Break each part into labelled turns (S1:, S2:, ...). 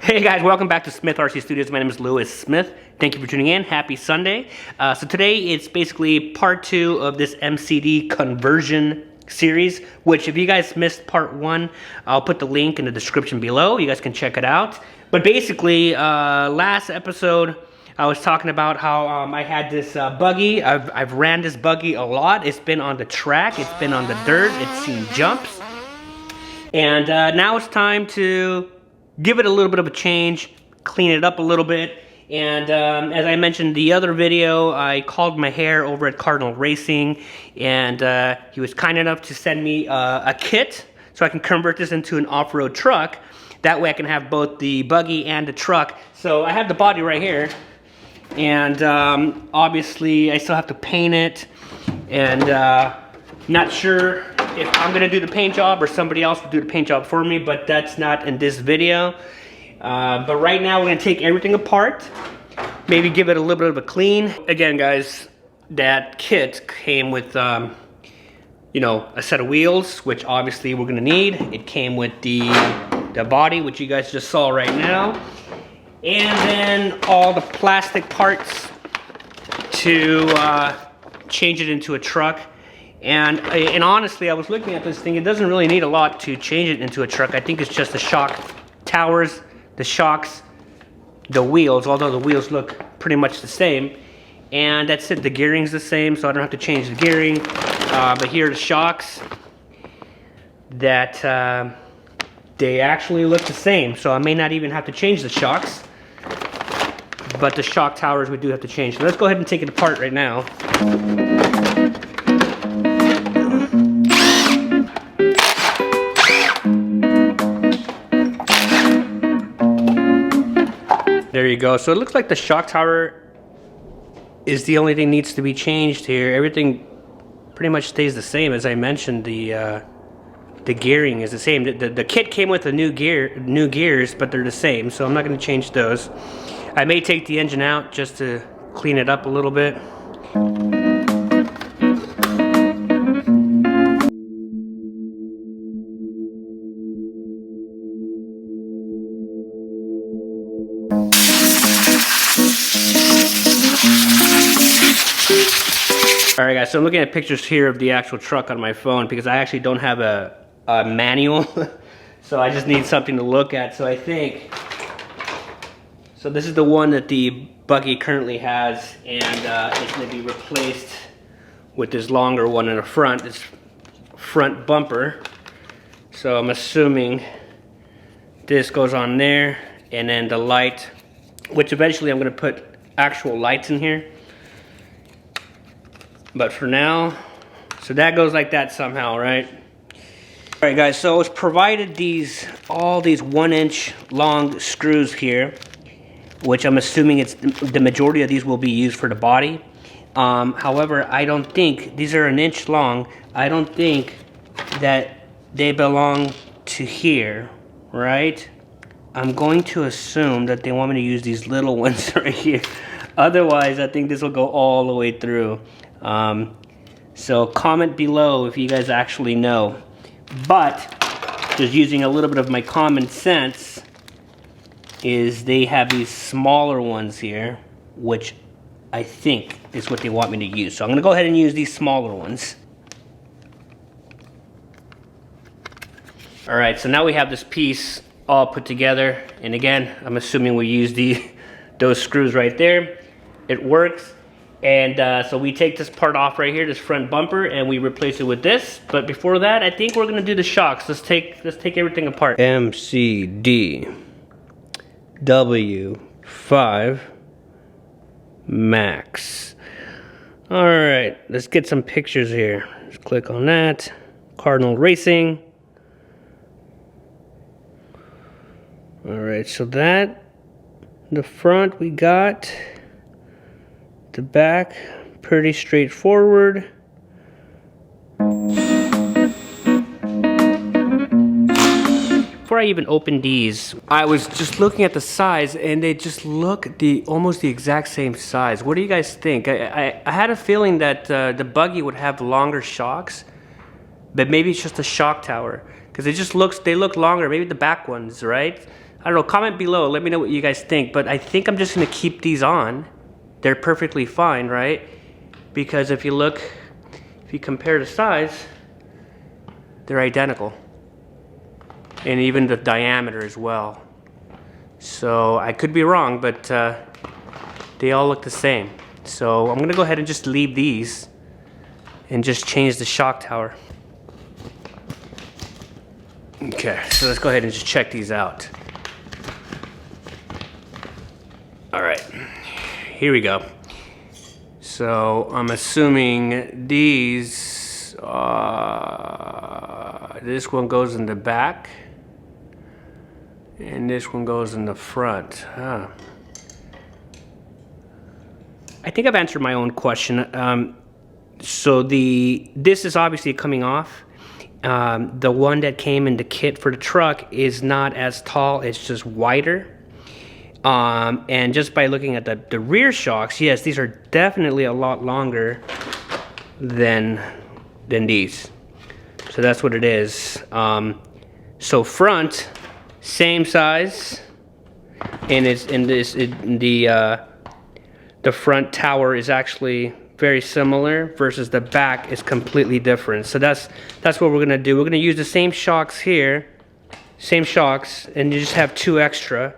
S1: Hey guys, welcome back to Smith RC Studios. My name is Lewis Smith. Thank you for tuning in. Happy Sunday. So today it's basically part 2 of this MCD conversion series, which if you guys missed part 1, I'll put the link in the description below. You guys can check it out. But basically, last episode, I was talking about how I had this buggy. I've ran this buggy a lot. It's been on the track. It's been on the dirt. It's seen jumps. And now it's time to give it a little bit of a change, clean it up a little bit. And as I mentioned in the other video, I called my hair over at Cardinal Racing, and he was kind enough to send me a kit so I can convert this into an off-road truck. That way I can have both the buggy and the truck. So I have the body right here, and obviously I still have to paint it, and not sure if I'm gonna do the paint job or somebody else will do the paint job for me, but that's not in this video. But right now we're gonna take everything apart, maybe give it a little bit of a clean. Again guys, that kit came with you know, a set of wheels, which obviously we're gonna need. It came with the body, which you guys just saw right now, and then all the plastic parts to change it into a truck. And honestly, I was looking at this thing, it doesn't really need a lot to change it into a truck. I think it's just the shock towers, the shocks, the wheels, although the wheels look pretty much the same. And that's it, the gearing's the same, so I don't have to change the gearing. But here are the shocks that they actually look the same. So I may not even have to change the shocks, but the shock towers we do have to change. So let's go ahead and take it apart right now. There you go. So it looks like the shock tower is the only thing needs to be changed here. Everything pretty much stays the same. As I mentioned, the gearing is the same. The kit came with the new gears, but they're the same. So I'm not going to change those. I may take the engine out just to clean it up a little bit. Alright guys, so I'm looking at pictures here of the actual truck on my phone because I actually don't have a manual. So I just need something to look at. So I think, so this is the one that the buggy currently has, and it's going to be replaced with this longer one in the front, this front bumper. So I'm assuming this goes on there, and then the light, which eventually I'm going to put actual lights in here. But for now, so that goes like that somehow, right? All right, guys, so it's provided all these 1-inch long screws here, which I'm assuming it's the majority of these will be used for the body. However, I don't think, these are 1 inch long, I don't think that they belong to here, right? I'm going to assume that they want me to use these little ones right here. Otherwise, I think this will go all the way through. So comment below if you guys actually know. But just using a little bit of my common sense, is they have these smaller ones here, which I think is what they want me to use. So I'm going to go ahead and use these smaller ones. Alright, so now we have this piece all put together. And again, I'm assuming we use those screws right there. It works. And so we take this part off right here, this front bumper, and we replace it with this. But before that, I think we're gonna do the shocks. Let's take everything apart. MCD W5 Max. All right, let's get some pictures here. Let's click on that. Cardinal Racing. All right, so that, the front we got. The back, pretty straightforward. Before I even opened these, I was just looking at the size, and they just look almost the exact same size. What do you guys think? I had a feeling that the buggy would have longer shocks, but maybe it's just a shock tower, because they look longer. Maybe the back ones, right? I don't know, comment below, let me know what you guys think, but I think I'm just gonna keep these on. They're perfectly fine, right? Because if you look, if you compare the size, they're identical. And even the diameter as well. So I could be wrong, but they all look the same. So I'm gonna go ahead and just leave these and just change the shock tower. Okay, so let's go ahead and just check these out. All right, here we go. So I'm assuming these, this one goes in the back and this one goes in the front. Huh. I think I've answered my own question. So this is obviously coming off. The one that came in the kit for the truck is not as tall, it's just wider. And just by looking at the rear shocks, yes, these are definitely a lot longer than these. So that's what it is. So front, same size, and it's the front tower is actually very similar versus the back is completely different. So that's what we're gonna do. We're gonna use the same shocks here, same shocks, and you just have 2 extra,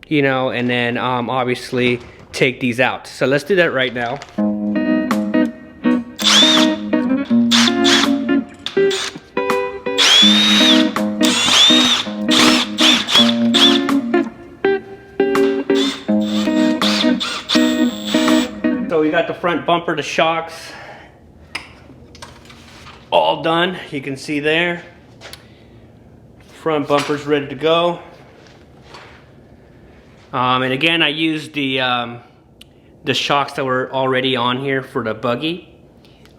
S1: you know, and then obviously take these out. So let's do that right now. So we got the front bumper, the shocks, all done. You can see there. Front bumper's ready to go. And again, I used the shocks that were already on here for the buggy.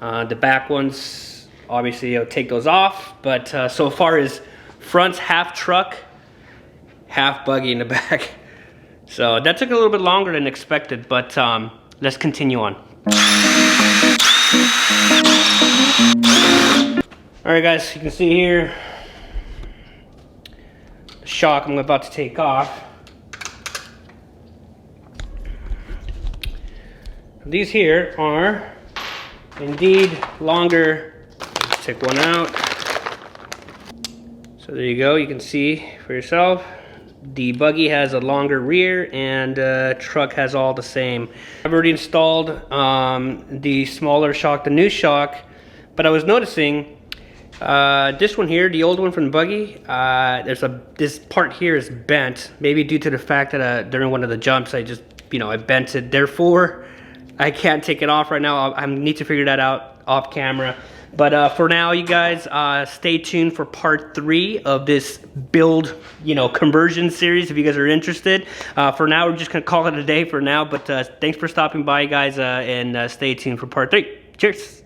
S1: The back ones, obviously I'll take those off, but so far as front's half truck, half buggy in the back. So that took a little bit longer than expected, but let's continue on. All right guys, you can see here, the shock I'm about to take off. These here are indeed longer. Let's take one out. So there you go, you can see for yourself. The buggy has a longer rear and truck has all the same. I've already installed the smaller shock, the new shock, but I was noticing this one here, the old one from the buggy, this part here is bent, maybe due to the fact that during one of the jumps I just, I bent it. Therefore, I can't take it off right now. I need to figure that out off camera. But for now, you guys, stay tuned for part 3 of this build, conversion series if you guys are interested. For now, we're just gonna call it a day for now, but thanks for stopping by, guys, and stay tuned for part 3. Cheers.